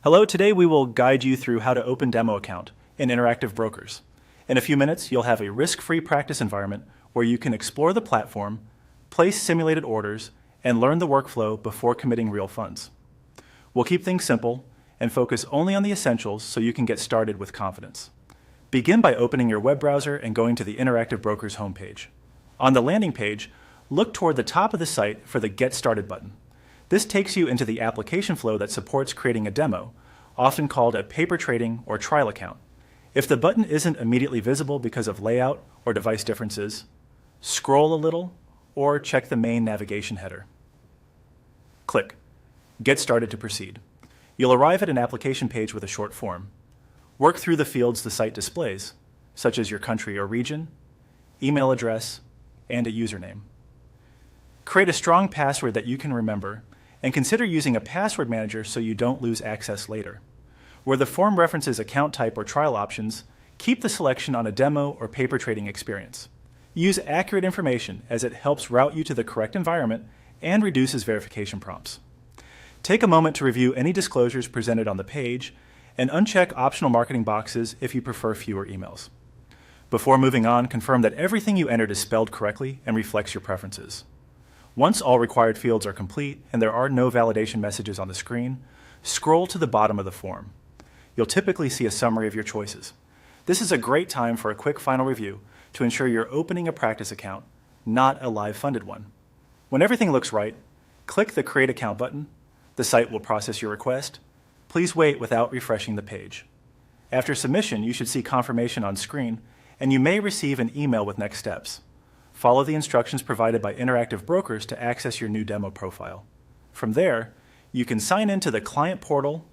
Hello, today we will guide you through how to open demo account in Interactive Brokers. In a few minutes, you'll have a risk-free practice environment where you can explore the platform, place simulated orders, and learn the workflow before committing real funds. We'll keep things simple and focus only on the essentials so you can get started with confidence. Begin by opening your web browser and going to the Interactive Brokers homepage. On the landing page, look toward the top of the site for the Get Started button. This takes you into the application flow that supports creating a demo, often called a paper trading or trial account. If the button isn't immediately visible because of layout or device differences, scroll a little or check the main navigation header. Click Get Started to proceed. You'll arrive at an application page with a short form. Work through the fields the site displays, such as your country or region, email address, and a username. Create a strong password that you can remember, and consider using a password manager so you don't lose access later. Where the form references account type or trial options, keep the selection on a demo or paper trading experience. Use accurate information as it helps route you to the correct environment and reduces verification prompts. Take a moment to review any disclosures presented on the page and uncheck optional marketing boxes if you prefer fewer emails. Before moving on, confirm that everything you entered is spelled correctly and reflects your preferences. Once all required fields are complete and there are no validation messages on the screen, scroll to the bottom of the form. You'll typically see a summary of your choices. This is a great time for a quick final review to ensure you're opening a practice account, not a live funded one. When everything looks right, click the Create Account button. The site will process your request. Please wait without refreshing the page. After submission, you should see confirmation on screen, and you may receive an email with next steps. Follow the instructions provided by Interactive Brokers to access your new demo profile. From there, you can sign into the client portal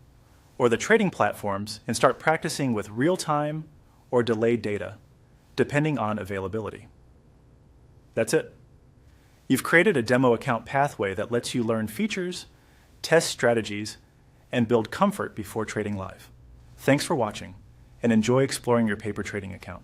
or the trading platforms and start practicing with real-time or delayed data, depending on availability. That's it. You've created a demo account pathway that lets you learn features, test strategies, and build comfort before trading live. Thanks for watching, and enjoy exploring your paper trading account.